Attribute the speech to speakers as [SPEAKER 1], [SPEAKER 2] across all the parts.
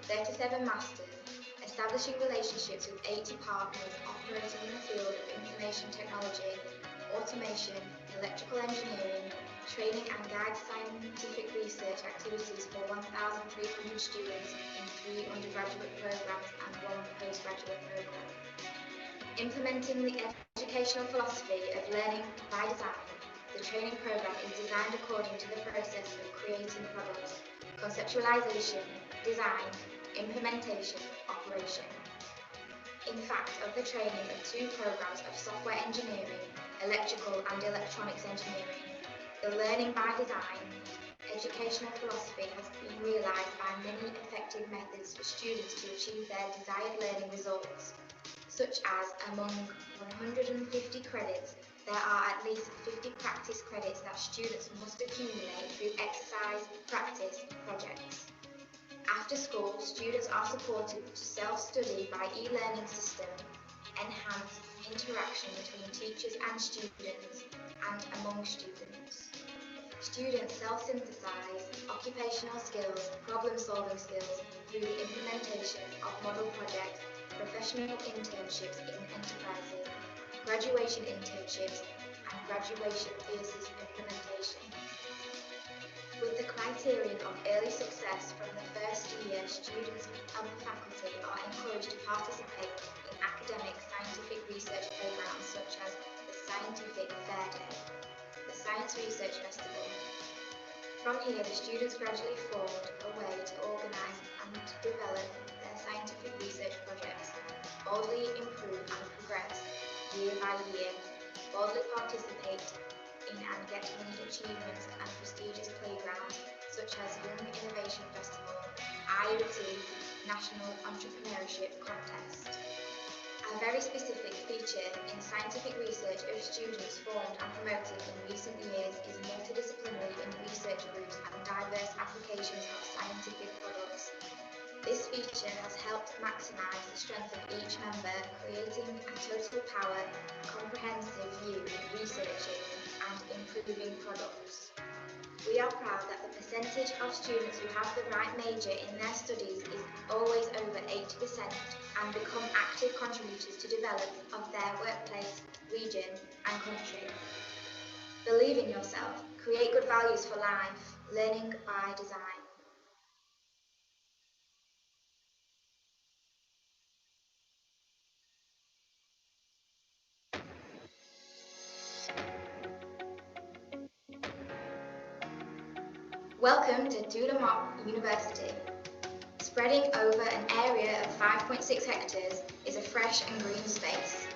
[SPEAKER 1] 37 masters, establishing relationships with 80 partners operating in the field of information technology, automation, electrical engineering, training and guide scientific research activities for 1,300 students in 3 undergraduate programs and 1 postgraduate program. Implementing the educational philosophy of learning by design, the training program is designed according to the process of creating products, conceptualization, design, implementation, operation. In fact, of the training of 2 programs of software engineering, electrical and electronics engineering, the learning by design educational philosophy has been realised by many effective methods for students to achieve their desired learning results, such as among 150 credits, there are at least 50 practice credits that students must accumulate through exercise, practice, projects. After school, students are supported to self-study by e-learning system, enhance interaction between teachers and students, and among students. Students self-synthesize occupational skills, problem-solving skills through the implementation of model projects, professional internships in enterprises, graduation internships, and graduation thesis implementation. With the criterion of early success from the first year, students and the faculty are encouraged to participate in academic scientific research programs such as the Scientific Fair Day, the Science Research Festival. From here, the students gradually formed a way to organise and develop their scientific research projects, boldly improve and progress year by year, boldly participate in and get many achievements and prestigious playgrounds such as Young Innovation Festival, IoT, National Entrepreneurship Contest. A very specific feature in scientific research of students formed and promoted in recent years is multidisciplinary in research groups and diverse applications of scientific products. This feature has helped maximise the strength of each member, creating a total power, comprehensive view of researching and improving products. We are proud that the percentage of students who have the right major in their studies is always over 80% and become active contributors to development of their workplace, region and country. Believe in yourself, create good values for life, learning by design. Welcome to Douala University. Spreading over an area of 5.6 hectares is a fresh and green space.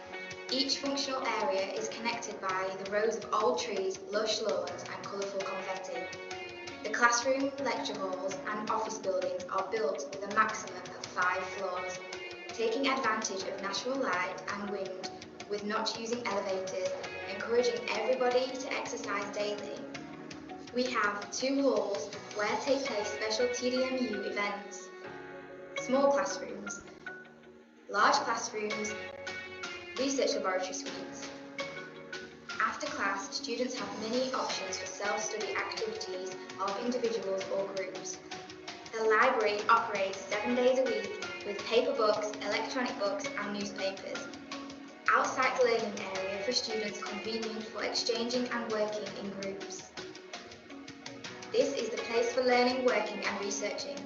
[SPEAKER 1] Each functional area is connected by the rows of old trees, lush lawns and colourful confetti. The classroom, lecture halls and office buildings are built with a maximum of 5 floors, taking advantage of natural light and wind with not using elevators, encouraging everybody to exercise daily. We have 2 halls where take place special TDMU events, small classrooms, large classrooms, research laboratory suites. After class, students have many options for self-study activities of individuals or groups. The library operates 7 days a week with paper books, electronic books and newspapers. Outside learning area for students convenient for exchanging and working in groups. This is the place for learning, working and researching,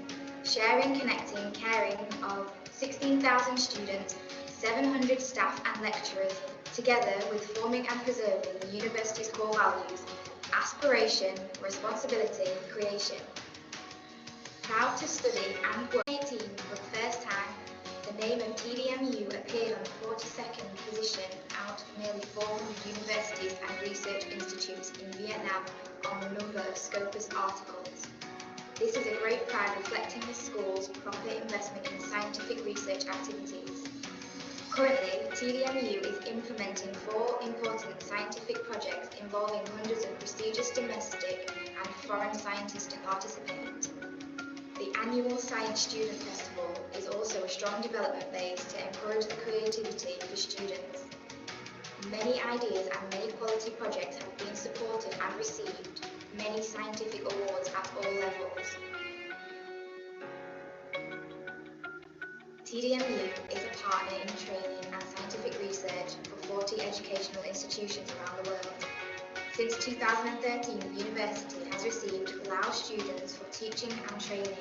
[SPEAKER 1] sharing, connecting, caring of 16,000 students, 700 staff and lecturers, together with forming and preserving the university's core values, aspiration, responsibility, creation. Proud to study and work. 2018, for the first time, the name of TDMU appeared on the 42nd position out of nearly 400 universities and research institutes in Vietnam on the number of Scopus articles. This is a great pride reflecting the school's proper investment in scientific research activities. Currently, TDMU is implementing 4 important scientific projects involving hundreds of prestigious domestic and foreign scientists to participate. The annual Science Student Festival is also a strong development base to encourage the creativity for students. Many ideas and many quality projects have been supported and received many scientific awards at all levels. TDMU is a partner in training and scientific research for 40 educational institutions around the world. Since 2013, the university has received Laos students for teaching and training,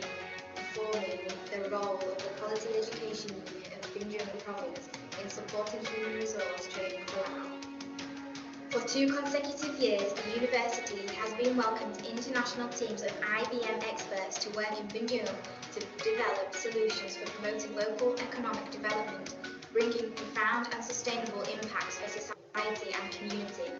[SPEAKER 1] informing the role of the Quality Education Unit of Binh Duong Province in supporting human resource training for Laos. For 2 consecutive years, the university has been welcomed international teams of IBM experts to work in Binh Duong to develop solutions for promoting local economic development, bringing profound and sustainable impacts for society and community.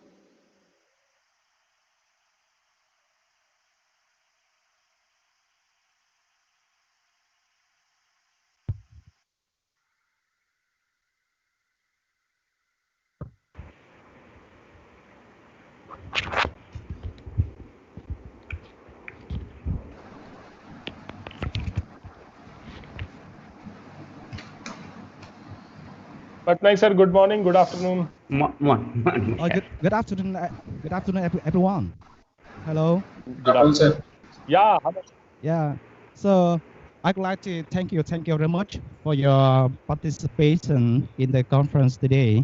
[SPEAKER 2] Patnaik sir, good morning, good afternoon.
[SPEAKER 3] Morning.
[SPEAKER 4] Good afternoon, everyone. Hello.
[SPEAKER 2] Good afternoon, sir. Yeah.
[SPEAKER 4] Yeah. So I'd like to thank you very much for your participation in the conference today.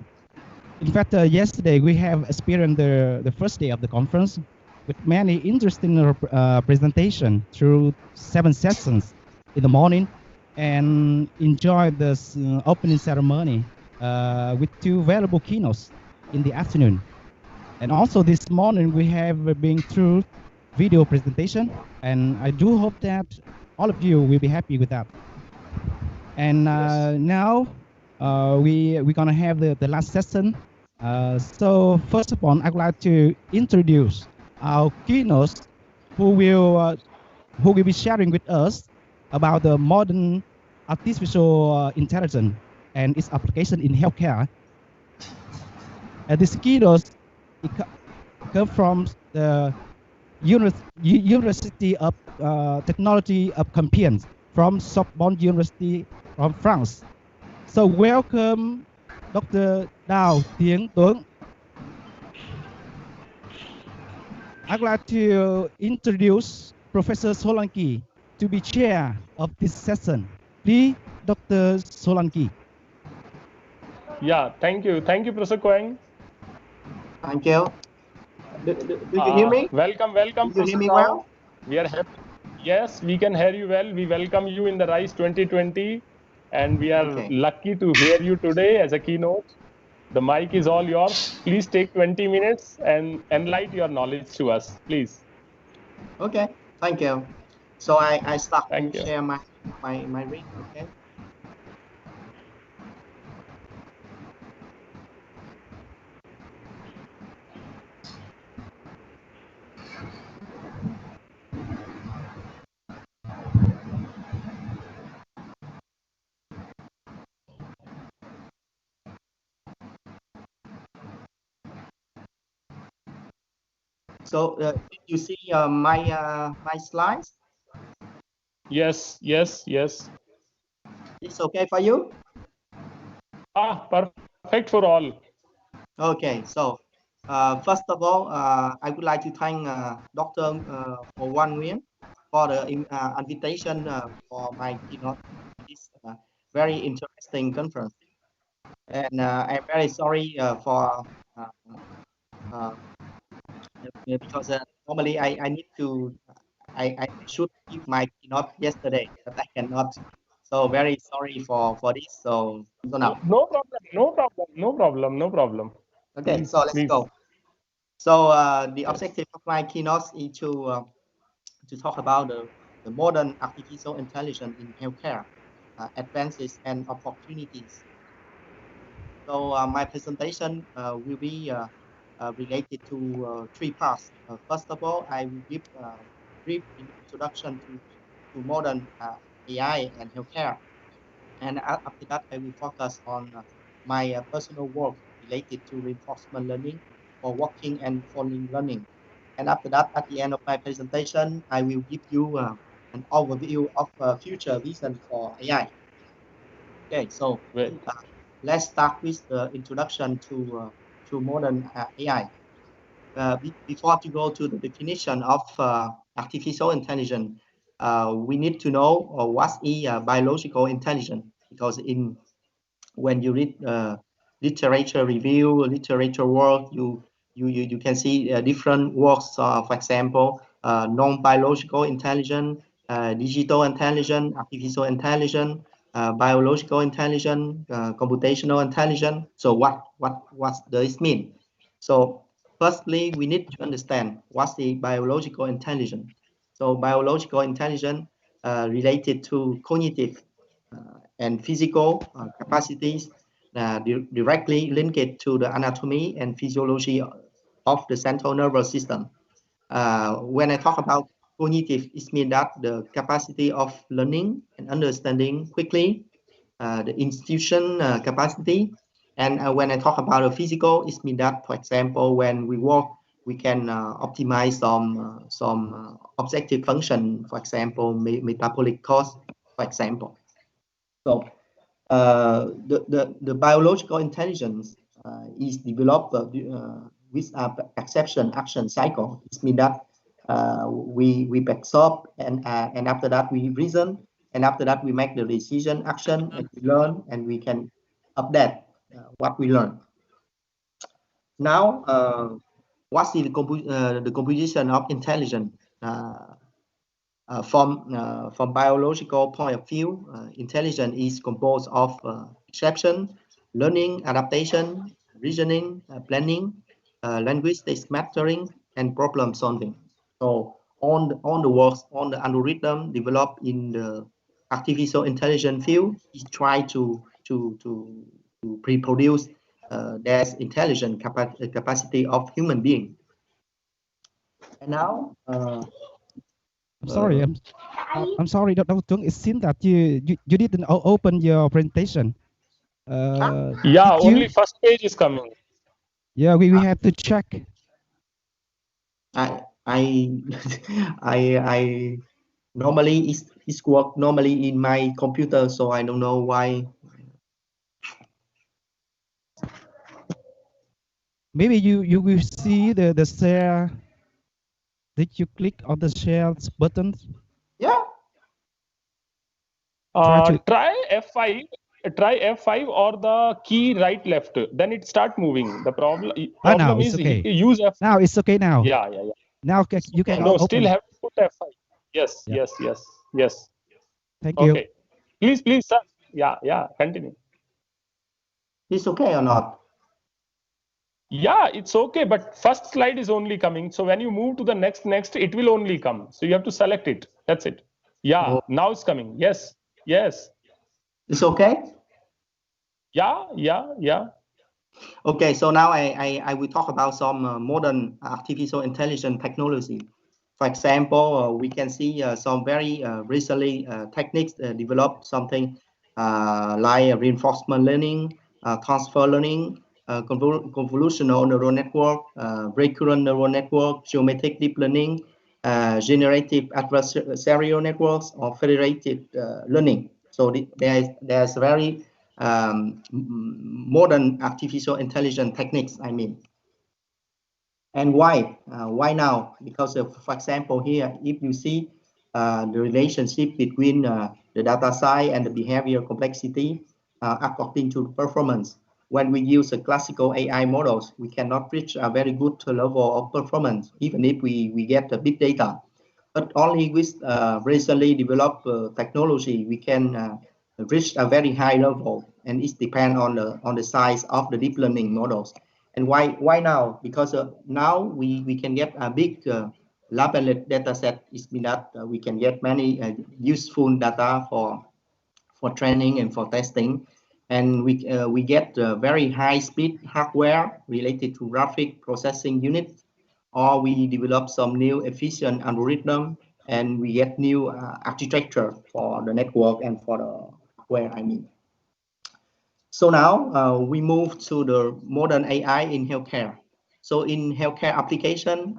[SPEAKER 4] In fact, yesterday we have experienced the first day of the conference with many interesting presentation through 7 sessions in the morning, and enjoyed this opening ceremony with 2 valuable keynotes in the afternoon. And also this morning we have been through video presentation, and I do hope that all of you will be happy with that. And now we're gonna have the last session. So first of all, I'd like to introduce our keynotes who will be sharing with us about the modern artificial intelligence and its application in healthcare. And this keynote come from the University of Technology of Compiègne from Sorbonne University from France. So welcome Dr. Đào Tiến Tuấn. I'd like to introduce Professor Solanki to be chair of this session. Please, Dr. Solanki.
[SPEAKER 2] Yeah, thank you. Thank you, Professor Quang.
[SPEAKER 3] Thank you. Do you hear me?
[SPEAKER 2] Welcome.
[SPEAKER 3] Do you hear me well?
[SPEAKER 2] We are happy. Yes, we can hear you well. We welcome you in the RISE 2020, and we are lucky to hear you today as a keynote. The mic is all yours. Please take 20 minutes and enlighten your knowledge to us, please.
[SPEAKER 3] Okay, thank you. So I start
[SPEAKER 2] Thank
[SPEAKER 3] to
[SPEAKER 2] you.
[SPEAKER 3] share my read, okay? So you see my slides?
[SPEAKER 2] Yes.
[SPEAKER 3] It's okay for you?
[SPEAKER 2] Perfect for all.
[SPEAKER 3] Okay, so first of all, I would like to thank Dr. Hoàng Nguyễn for the invitation for my keynote, this very interesting conference. And I'm very sorry for because normally I need to I should give my keynote yesterday, but I cannot. So very sorry for this. So now.
[SPEAKER 2] No problem.
[SPEAKER 3] Okay, so let's go. So the objective of my keynote is to talk about the modern artificial intelligence in healthcare, advances and opportunities. So my presentation will be related to 3 parts. First of all, I will give a brief introduction to modern AI and healthcare. And after that, I will focus on my personal work related to reinforcement learning for walking and falling learning. And after that, at the end of my presentation, I will give you an overview of future vision for AI. Okay, so let's start with the introduction to modern AI. Before to go to the definition of artificial intelligence, we need to know what is biological intelligence. because when you read literature review, literature work, you can see different works. For example, non-biological intelligence, digital intelligence, artificial intelligence, biological intelligence, computational intelligence. So what does this mean? So firstly, we need to understand what's the biological intelligence. So biological intelligence related to cognitive and physical capacities directly linked to the anatomy and physiology of the central nervous system. When I talk about cognitive, it means that the capacity of learning and understanding quickly, the institution capacity. And when I talk about the physical, it means that, for example, when we work, we can optimize some objective function, for example, metabolic cost, for example. So the biological intelligence is developed with a perception action cycle. It means that we absorb and after that we reason, and after that we make the decision action, and we learn, and we can update what we learn. Now, what's the composition of intelligence? From biological point of view, intelligence is composed of perception, learning, adaptation, reasoning, planning, linguistics mastering, and problem solving. So on the works, on the algorithm developed in the artificial intelligence field is try to reproduce there's intelligent capacity of human being. And now.
[SPEAKER 4] I'm sorry. I'm sorry, Dr. Tuong. It seems that you didn't open your presentation.
[SPEAKER 2] Yeah, only first page is coming.
[SPEAKER 4] Yeah, we have to check.
[SPEAKER 3] I normally it's work normally in my computer, so I don't know why.
[SPEAKER 4] Maybe you will see the share. Did you click on the share button?
[SPEAKER 3] Yeah.
[SPEAKER 2] Try F5. Try F5 or the key right left. Then it start moving. The problem
[SPEAKER 4] now
[SPEAKER 2] is
[SPEAKER 4] it's okay.
[SPEAKER 2] Use F5.
[SPEAKER 4] Now it's okay now.
[SPEAKER 2] Yeah.
[SPEAKER 4] Now you can
[SPEAKER 2] no,
[SPEAKER 4] open.
[SPEAKER 2] Still have to put F5. Yes.
[SPEAKER 4] Yeah.
[SPEAKER 2] Yes.
[SPEAKER 4] Thank you.
[SPEAKER 2] Okay. Please, sir. Yeah. Continue.
[SPEAKER 3] It's okay or not?
[SPEAKER 2] Yeah, it's okay, but first slide is only coming. So when you move to the next, it will only come. So you have to select it. That's it. Yeah, Now it's coming. Yes.
[SPEAKER 3] It's okay?
[SPEAKER 2] Yeah.
[SPEAKER 3] Okay, so now I will talk about some modern artificial intelligence technology. For example, we can see some very recently techniques developed, something like reinforcement learning, transfer learning, convolutional neural network, recurrent neural network, geometric deep learning, generative adversarial networks, or federated learning. So there's very modern artificial intelligence techniques, I mean. And why? Why now? Because for example, here, if you see the relationship between the data size and the behavior complexity according to performance. When we use a classical AI models, we cannot reach a very good level of performance, even if we get the big data. But only with recently developed technology, we can reach a very high level, and it depends on the size of the deep learning models. And why now? Because now we can get a big labeling data set. It means that we can get many useful data for training and for testing, and we get very high speed hardware related to graphic processing units, or we develop some new efficient algorithm, and we get new architecture for the network and for the hardware, I mean. So now we move to the modern AI in healthcare. So in healthcare application,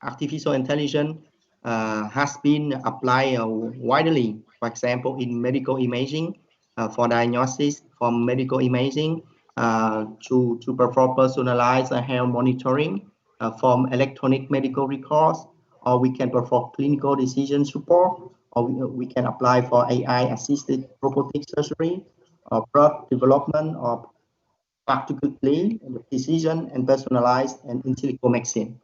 [SPEAKER 3] artificial intelligence has been applied widely. For example, in medical imaging, for diagnosis, from medical imaging to perform personalized health monitoring from electronic medical records, or we can perform clinical decision support, or we can apply for AI-assisted robotic surgery, or drug development, or practically the precision and personalized and intelligent medicine.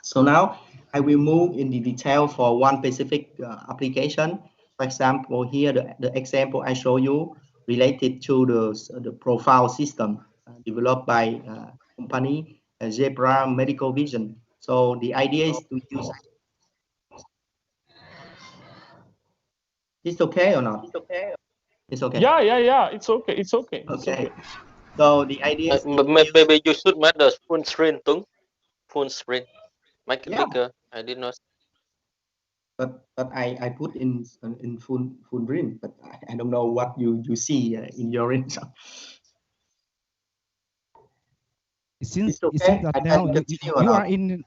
[SPEAKER 3] So now I will move in the detail for one specific application. For example, here the example I show you related to the profile system developed by company Zebra Medical Vision. So the idea is to use. It's okay or not? It's okay. It's okay.
[SPEAKER 2] Yeah. It's okay. It's okay.
[SPEAKER 3] Okay. So the idea is
[SPEAKER 5] maybe you should make the full screen, Tung. Full screen. Make it bigger. I did not.
[SPEAKER 3] But I put in full screen, but I don't know what you see in your range.
[SPEAKER 4] Since
[SPEAKER 3] it's okay.
[SPEAKER 4] that now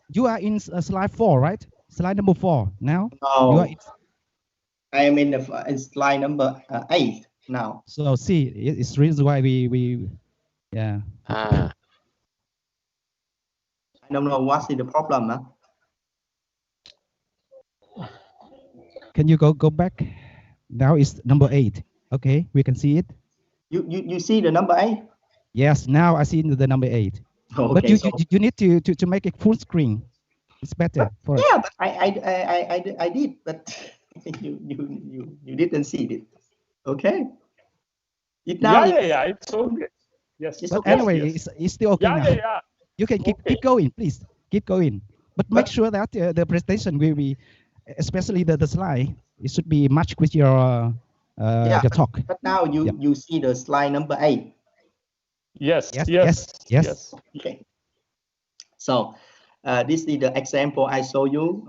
[SPEAKER 4] you are in slide 4, right? Slide number 4 now.
[SPEAKER 3] No, I am in slide number 8 now.
[SPEAKER 4] So see, it's the reason why we yeah.
[SPEAKER 3] I don't know what's the problem. Huh?
[SPEAKER 4] Can you go back? Now it's number 8. Okay, we can see it.
[SPEAKER 3] You see the number 8?
[SPEAKER 4] Yes, now I see the number 8.
[SPEAKER 3] Okay,
[SPEAKER 4] but you need to make it full screen. It's better for
[SPEAKER 3] yeah, but I did, but you didn't see it. Okay.
[SPEAKER 2] Yeah, it's okay. Yes.
[SPEAKER 4] But anyway, yes. It's still okay now.
[SPEAKER 2] Yeah.
[SPEAKER 4] You can keep going, please. Keep going. But make sure that the presentation will be, especially the slide, it should be matched with your talk.
[SPEAKER 3] But now you see the slide number 8.
[SPEAKER 2] Yes.
[SPEAKER 3] Okay. So this is the example I show you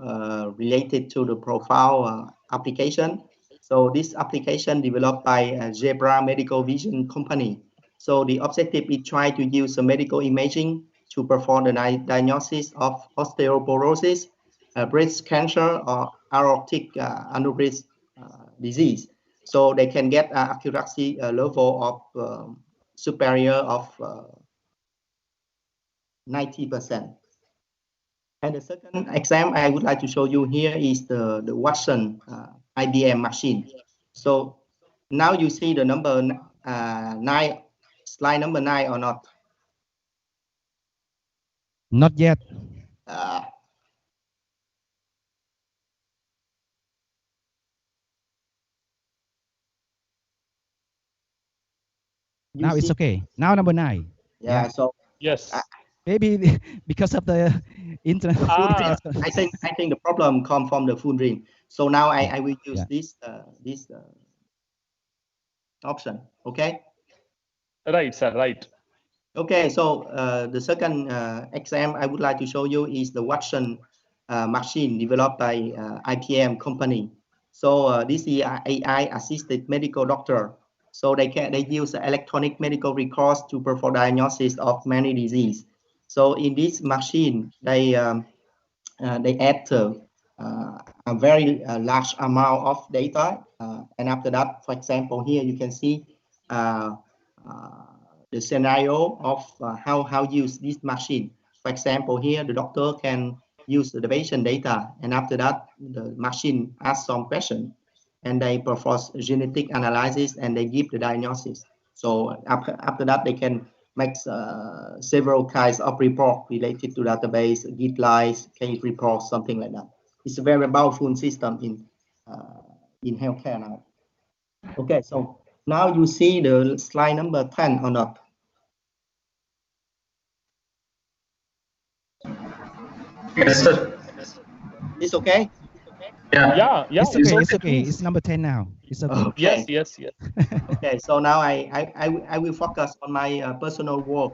[SPEAKER 3] related to the profile application. So this application developed by Zebra Medical Vision company. So the objective is try to use medical imaging to perform the diagnosis of osteoporosis, breast cancer, or aortic aneurysm disease. So they can get accuracy level of superior of 90%. And the second example I would like to show you here is the Watson IBM machine. So now you see the number 9, slide number 9 or not?
[SPEAKER 4] Not yet. Now it's okay. Now number 9.
[SPEAKER 3] Yeah. So
[SPEAKER 2] yes.
[SPEAKER 4] Maybe because of the internet.
[SPEAKER 3] I think the problem comes from the full screen. So now I will use this option. Okay.
[SPEAKER 2] Right, sir. Right.
[SPEAKER 3] Okay. So the second example I would like to show you is the Watson machine developed by IBM company. So this is AI assisted medical doctor. So they use electronic medical records to perform diagnosis of many diseases. So in this machine, they add a very large amount of data, and after that, for example, here you can see the scenario of how use this machine. For example, here the doctor can use the patient data, and after that, the machine asks some question, and they perform genetic analysis and they give the diagnosis. So after that, they can make several kinds of report related to database, guidelines, case reports, something like that. It's a very powerful system in healthcare now. Okay, so now you see the slide number 10 or not?
[SPEAKER 6] Yes, sir.
[SPEAKER 3] It's okay?
[SPEAKER 2] Yeah.
[SPEAKER 4] It's okay. It's number 10 now. It's okay.
[SPEAKER 3] Okay.
[SPEAKER 2] Yes.
[SPEAKER 3] Okay, so now I will focus on my personal work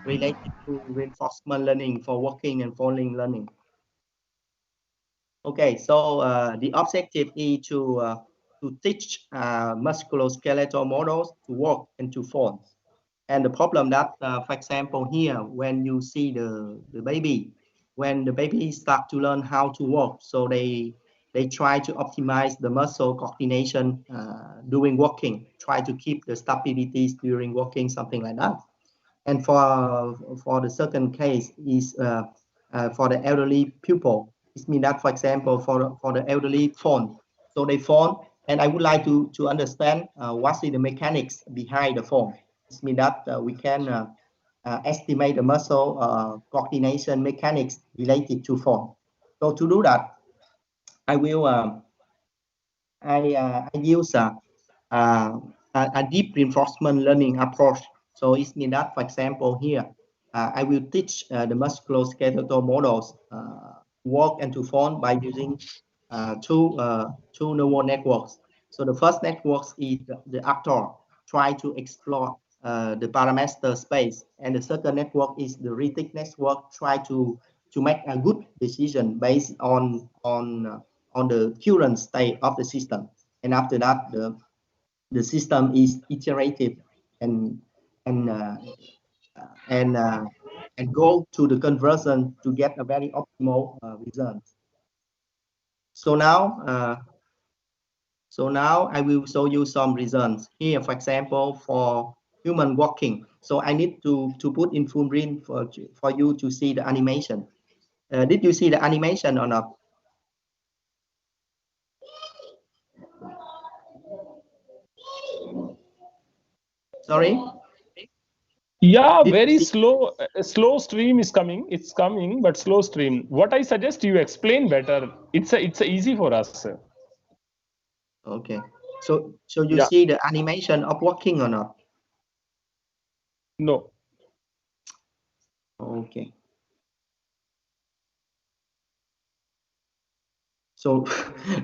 [SPEAKER 3] related to reinforcement learning for walking and falling learning. Okay, so the objective is to teach musculoskeletal models to walk and to fall. And the problem that, for example, here, when you see the baby, when the baby start to learn how to walk, so they try to optimize the muscle coordination during walking, try to keep the stability during walking, something like that. And for the second case is for the elderly pupil. It means that, for example, for the elderly phone. So they phone, and I would like to understand what is the mechanics behind the phone. It means that we can estimate the muscle coordination mechanics related to phone. So to do that, I will I use a deep reinforcement learning approach. So it means that, for example, here I will teach the musculoskeletal models work and to phone by using two neural networks. So the first network is the actor try to explore the parameter space, and the second network is the rhetoric network try to make a good decision based on the current state of the system. And after that, the system is iterative and go to the conversion to get a very optimal result. So now I will show you some results here. For example, for human walking. So I need to put in full screen for you to see the animation. Did you see the animation or not? Sorry.
[SPEAKER 2] Yeah, very slow. Slow stream is coming. It's coming, but slow stream. What I suggest you explain better. It's easy for us.
[SPEAKER 3] Okay. So you see the animation of walking or not?
[SPEAKER 2] No.
[SPEAKER 3] Okay. So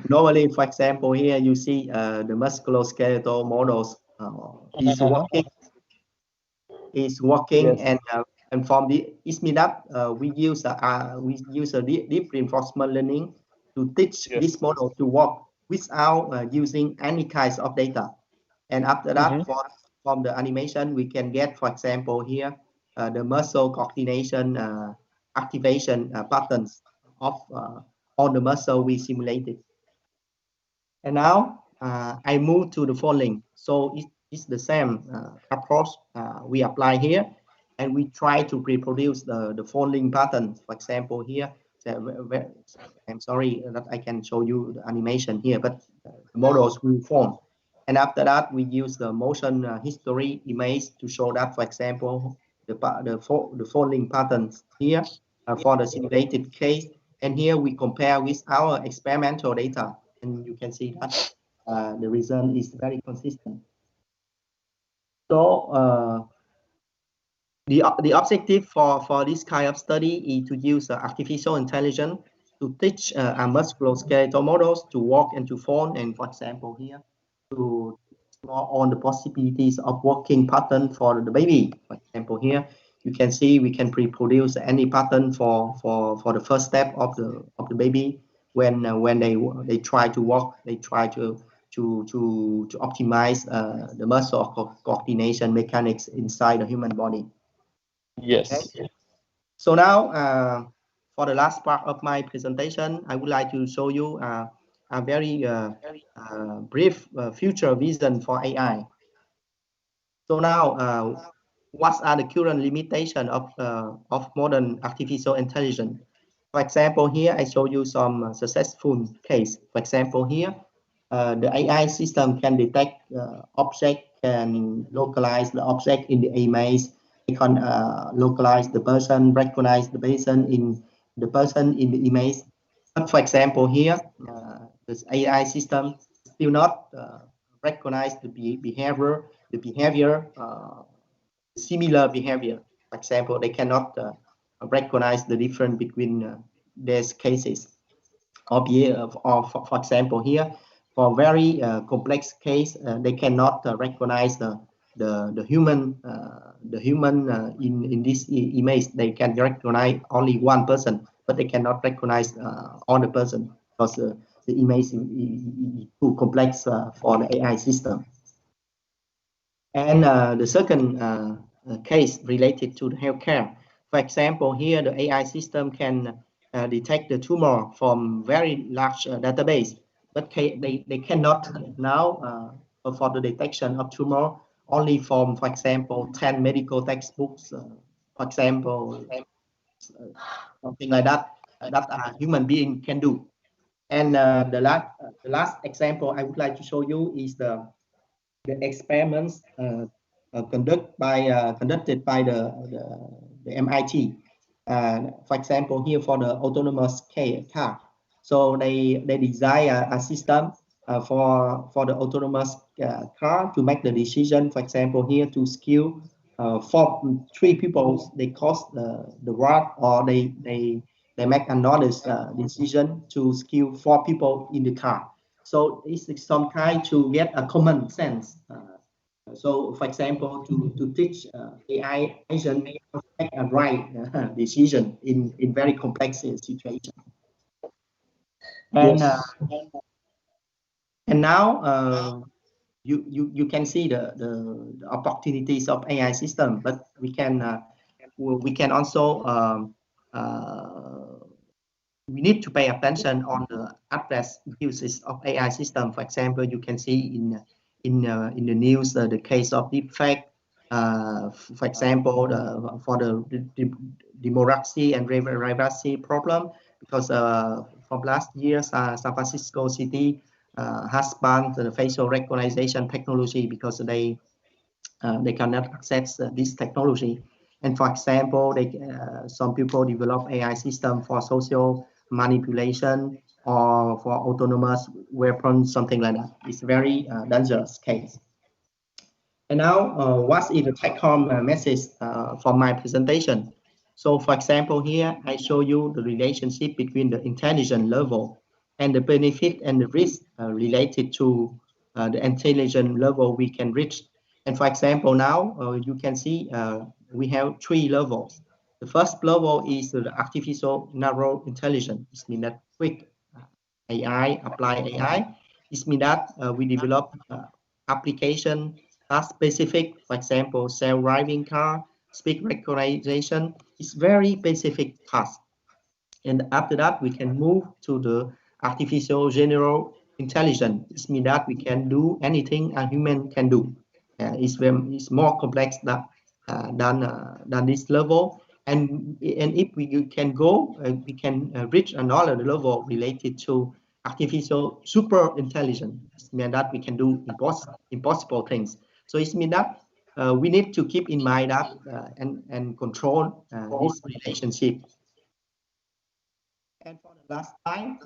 [SPEAKER 3] normally, for example, here you see the musculoskeletal models is walking, yes. And from the ISMIDAP, we use a deep reinforcement learning to teach this model to walk without using any kinds of data. And after that, from the animation, we can get, for example, here the muscle coordination activation patterns of all the muscle we simulated. And now I move to the following. So it's the same approach we apply here, and we try to reproduce the following pattern. For example, here, I'm sorry that I can show you the animation here, but the models will form. And after that, we use the motion history image to show that, for example, the following patterns here for the simulated case. And here we compare with our experimental data, and you can see that the result is very consistent. So the objective for this kind of study is to use artificial intelligence to teach our musculoskeletal models to walk and to phone, and for example here to explore on the possibilities of walking pattern for the baby. For example here you can see we can reproduce any pattern for the first step of the baby when they try to walk, they try to optimize the muscle coordination mechanics inside the human body.
[SPEAKER 2] Yes.
[SPEAKER 3] Okay. So now for the last part of my presentation, I would like to show you a very brief future vision for AI. So now what are the current limitations of modern artificial intelligence? For example, here I show you some successful case. For example, here the AI system can detect object, can localize the object in the image. It can localize the person, recognize the person in the image. But for example, here this AI system still not recognize the behavior, similar behavior. For example, they cannot recognize the difference between these cases. Or for example, here for very complex case, they cannot recognize the human in this image. They can recognize only one person, but they cannot recognize all the person because the image is too complex for the AI system. And the second case related to the healthcare. For example, here the AI system can detect the tumor from very large database, but they cannot now for the detection of tumor only from, for example, 10 medical textbooks, for example, something like that, that a human being can do. And the last example I would like to show you is the experiments conducted by the MIT. For example, here for the autonomous car. So they design a system for the autonomous car to make the decision. For example, here to skill three people, they cross the road, or they make another decision to skill 4 people in the car. So it's some kind to get a common sense. So, for example, to teach AI agent make a right decision in very complex situation.
[SPEAKER 2] Yes.
[SPEAKER 3] And now you can see the opportunities of AI system, but we can also we need to pay attention on the adverse uses of AI system. For example, you can see in the news the case of deepfake. For example, for the democracy and privacy problem, because from last year, San Francisco City has banned the facial recognition technology because they cannot access this technology. And for example, some people develop AI system for social manipulation or for autonomous weapons, something like that. It's very dangerous case. And now, what is the take-home message from my presentation? So, for example, here I show you the relationship between the intelligence level and the benefit and the risk related to the intelligence level we can reach. And for example, now you can see we have 3 levels. The first level is the artificial narrow intelligence. It means that quick AI, apply AI. It means that we develop application specific. For example, self-driving car, speech recognition is very specific task. And after that, we can move to the artificial general intelligence. It means that we can do anything a human can do. It's more complex than this level. And if we can go, we can reach another level related to artificial super intelligence. It means that we can do impossible things. So it means that we need to keep in mind that and control this relationship. And for the last time,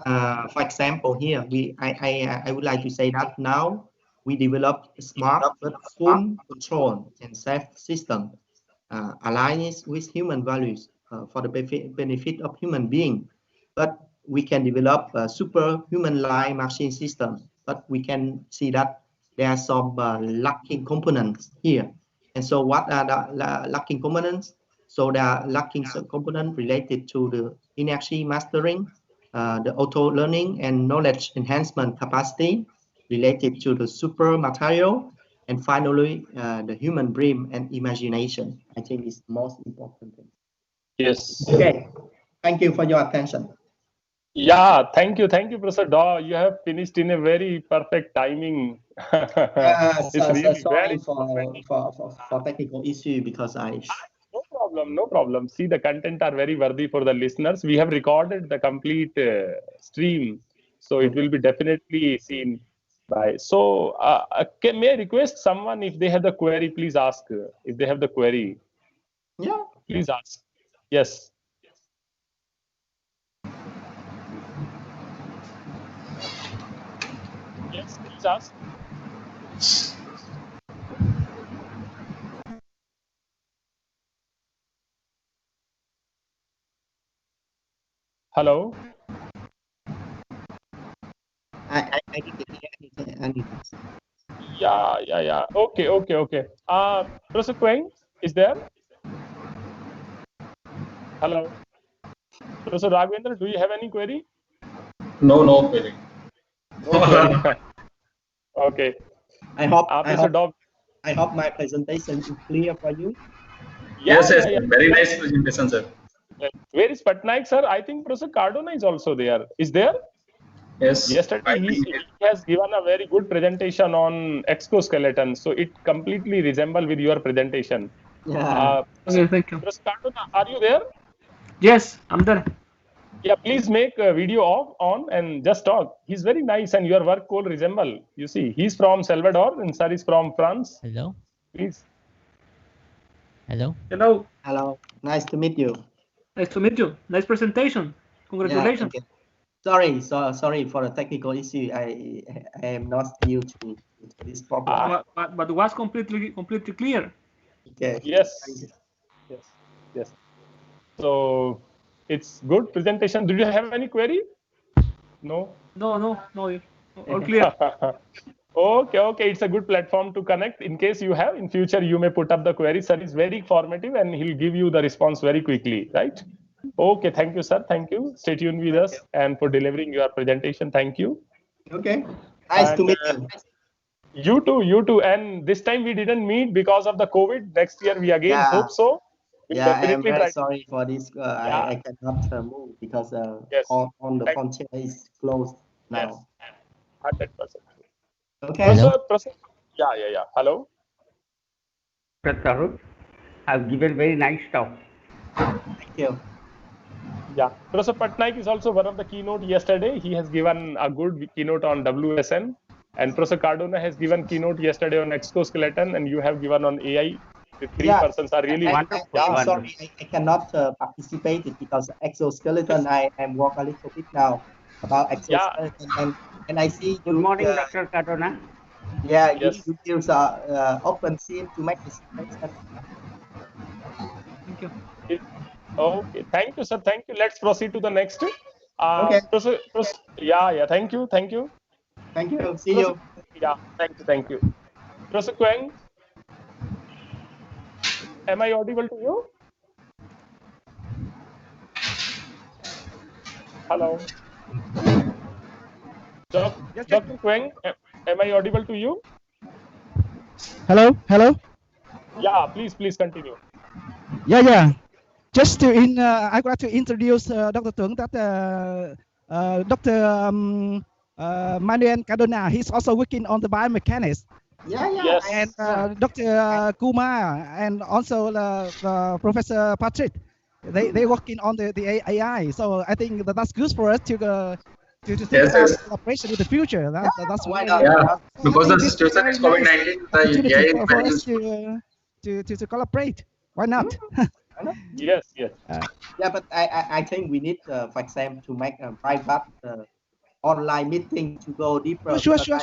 [SPEAKER 3] for example, here I would like to say that now we develop a smart but full control and safe system aligned with human values for the benefit of human being. But we can develop a superhuman-like machine system. But we can see that there are some lacking components here. And so what are the lacking components? So there are lacking components related to the inertia mastering, the auto learning and knowledge enhancement capacity related to the super material, and finally the human brain and imagination. I think is the most important thing.
[SPEAKER 2] Yes.
[SPEAKER 3] Okay. Thank you for your attention.
[SPEAKER 2] Yeah, thank you, Professor Daw. You have finished in a very perfect timing.
[SPEAKER 3] It's really
[SPEAKER 2] sorry
[SPEAKER 3] for technical issue because I.
[SPEAKER 2] No problem. See, the content are very worthy for the listeners. We have recorded the complete stream, so it will be definitely seen by. So, may I request someone, if they have the query, please ask. If they have the query,
[SPEAKER 3] yeah,
[SPEAKER 2] please ask. Yes. Yes, please ask. Hello.
[SPEAKER 3] I didn't hear anything.
[SPEAKER 2] Yeah. Okay. Professor Quang is there? Hello. Professor Raghavendra, do you have any query?
[SPEAKER 6] No query.
[SPEAKER 2] Okay.
[SPEAKER 3] I hope my presentation is clear for you.
[SPEAKER 6] Yes. Very nice presentation, sir.
[SPEAKER 2] Where is Patnaik, sir? I think Professor Cardona is also there. Is there?
[SPEAKER 6] Yes.
[SPEAKER 2] Yesterday he has given a very good presentation on exoskeleton, so it completely resembles with your presentation.
[SPEAKER 3] Yeah.
[SPEAKER 7] Okay, thank you.
[SPEAKER 2] Professor Cardona, are you there?
[SPEAKER 7] Yes, I'm there.
[SPEAKER 2] Yeah, please make a video on and just talk. He's very nice and your work will resemble. You see, he's from Salvador and sir is from France.
[SPEAKER 7] Hello.
[SPEAKER 2] Please.
[SPEAKER 7] Hello.
[SPEAKER 8] Hello.
[SPEAKER 3] Hello. Nice to meet you.
[SPEAKER 8] Nice to meet you. Nice presentation. Congratulations.
[SPEAKER 3] Yeah, sorry for the technical issue. I am not new to this problem.
[SPEAKER 8] But was completely clear.
[SPEAKER 3] Okay.
[SPEAKER 2] Yes. Yes. So it's good presentation. Did you have any query? No.
[SPEAKER 8] No. All clear.
[SPEAKER 2] Okay. It's a good platform to connect. In case you have, in future, you may put up the query. Sir is very informative and he'll give you the response very quickly, right? Okay, thank you, sir. Thank you. Stay tuned with us and for delivering your presentation. Thank you.
[SPEAKER 3] Okay. Nice to meet you.
[SPEAKER 2] You too. And this time we didn't meet because of the COVID. Next year we again hope so.
[SPEAKER 3] I am very sorry for this. I cannot move because on the frontier is closed now.
[SPEAKER 2] 100%.
[SPEAKER 3] Okay.
[SPEAKER 2] Yeah. Hello.
[SPEAKER 9] Professor have given very nice talk.
[SPEAKER 3] Thank you.
[SPEAKER 2] Yeah, Professor Patnaik is also one of the keynote yesterday. He has given a good keynote on WSN, and Professor Cardona has given keynote yesterday on exoskeleton, and you have given on AI. The three persons are really
[SPEAKER 3] wonderful. I'm sorry, I cannot participate because exoskeleton. I am work a little bit now about exoskeleton, and I see.
[SPEAKER 9] Good morning, Dr. Cardona.
[SPEAKER 3] Yeah, you use open scene to make this.
[SPEAKER 8] Thank you.
[SPEAKER 2] Okay, thank you, sir. Thank you. Let's proceed to the next.
[SPEAKER 3] Okay.
[SPEAKER 2] Yeah. Thank you.
[SPEAKER 3] Thank you. See you.
[SPEAKER 2] Yeah. Thank you. Professor Quang, am I audible to you? Hello. Dr. Quang, am I audible to you?
[SPEAKER 4] Hello.
[SPEAKER 2] Yeah, please continue.
[SPEAKER 4] Yeah. Just to I would like to introduce Dr. Tuấn that Dr. Manuel Cardona. He's also working on the biomechanics.
[SPEAKER 3] Yeah.
[SPEAKER 4] And Dr. Kumar and also Professor Patrick. They working on the AI. So I think that's good for us to think about collaboration in the future. That's
[SPEAKER 3] why
[SPEAKER 4] not.
[SPEAKER 6] Yeah, because the situation is COVID-19, the AI is
[SPEAKER 4] for
[SPEAKER 6] very
[SPEAKER 4] us
[SPEAKER 6] useful.
[SPEAKER 4] to collaborate. Why not?
[SPEAKER 2] Yes.
[SPEAKER 3] Yeah, but I think we need, for example, to make a private online meeting to go deeper.
[SPEAKER 4] Sure.
[SPEAKER 3] I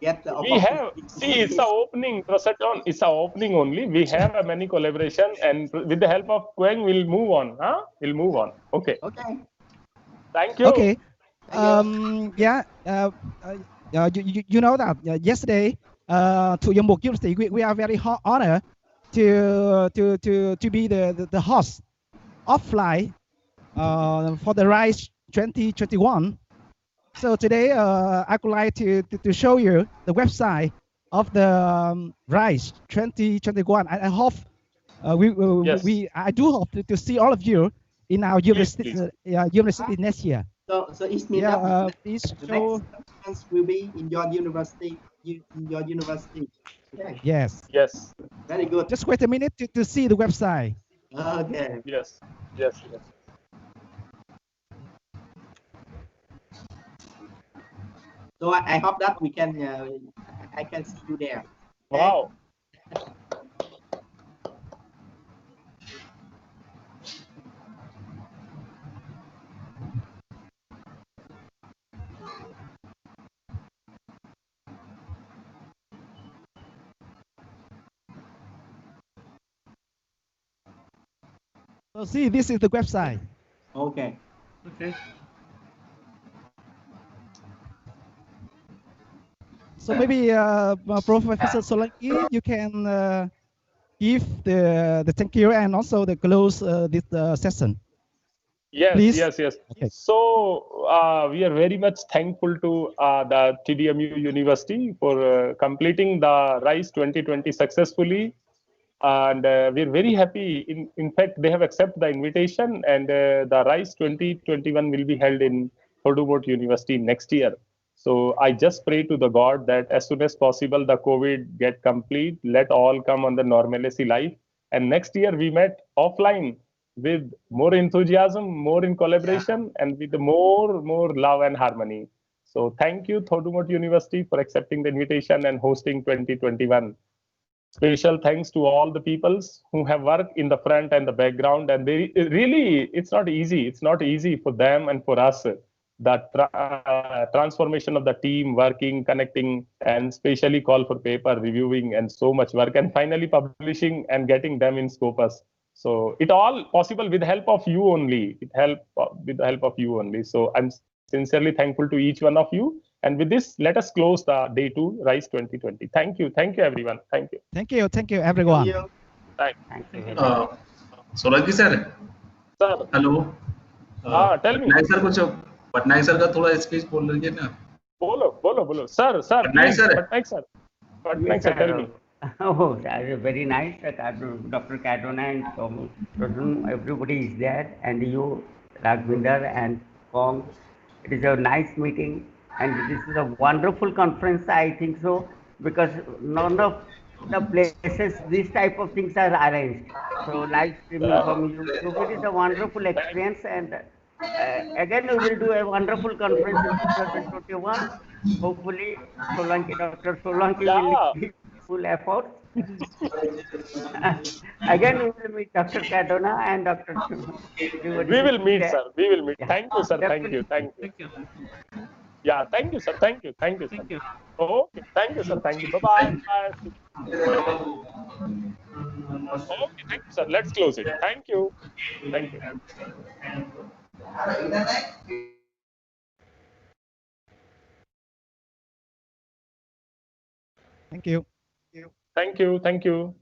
[SPEAKER 3] get the
[SPEAKER 2] We have, it's a opening, Professor John. It's a opening only. We have a many collaboration, and with the help of Quang, we'll move on. We'll move on. Okay. Thank you.
[SPEAKER 4] Okay. You know that yesterday to Yongbuk University, we are very honored to be the host offline for the RISE 2021. So today I would like to show you the website of the RISE 2021. I hope I do hope to see all of you in our university next year.
[SPEAKER 3] So it means
[SPEAKER 4] please
[SPEAKER 3] the next conference will be in your university. Okay.
[SPEAKER 4] Yes.
[SPEAKER 3] Very good.
[SPEAKER 4] Just wait a minute to see the website.
[SPEAKER 3] Okay.
[SPEAKER 2] Yes.
[SPEAKER 3] So I hope that we can. I can see you there.
[SPEAKER 2] Wow.
[SPEAKER 4] So see, this is the website.
[SPEAKER 3] Okay.
[SPEAKER 4] So maybe Professor Solanki, you can give the thank you and also the close this session.
[SPEAKER 2] Yes,
[SPEAKER 4] please.
[SPEAKER 2] Yes.
[SPEAKER 4] Okay.
[SPEAKER 2] So we are very much thankful to the TDMU University for completing the RISE 2020 successfully. And we're very happy. In fact, they have accepted the invitation, and the RISE 2021 will be held in Hodumot University next year. So I just pray to the God that as soon as possible, the COVID get complete, let all come on the normalcy life. And next year we met offline. with more enthusiasm, more in collaboration, and with more love and harmony. So thank you, Thodumot University, for accepting the invitation and hosting 2021. Special thanks to all the peoples who have worked in the front and the background, and they really, it's not easy. It's not easy for them and for us. The transformation of the team, working, connecting, and specially call for paper, reviewing, and so much work, and finally publishing and getting them in Scopus. So it all possible with the help of you only. With the help of you only. So I'm sincerely thankful to each one of you. And with this, let us close the day 2 RISE 2020. Thank you everyone. Thank you.
[SPEAKER 4] Thank you everyone.
[SPEAKER 3] Thank
[SPEAKER 2] you.
[SPEAKER 3] Thank you.
[SPEAKER 6] Solanki sir.
[SPEAKER 2] Sir.
[SPEAKER 6] Hello.
[SPEAKER 2] Tell me.
[SPEAKER 6] Patnaik sir कुछ Patnaik sir का थोड़ा speech बोल लीजिए ना.
[SPEAKER 2] बोलो sir Patnaik sir. Patnaik sir, tell me.
[SPEAKER 9] Oh, that is very nice. Dr. Cardona and Thodum, everybody is there, and you, Raghuvinder and Kong. It is a nice meeting, and this is a wonderful conference, I think so, because none of the places these type of things are arranged. So live streaming from YouTube, it is a wonderful experience, and again we will do a wonderful conference in 2021. Hopefully, Dr. Solanki will give full effort. Again, we will meet Dr. Cardona and Dr.
[SPEAKER 2] We will meet, sir. We will meet.
[SPEAKER 9] Yeah.
[SPEAKER 2] Thank you, sir. Thank you. Yeah, thank you, sir. Thank you. Sir. Okay. Thank you, sir. Thank you. Bye-bye. Okay, thank you, sir. Let's close it. Thank you. Thank you.
[SPEAKER 4] Thank you.
[SPEAKER 2] Thank you.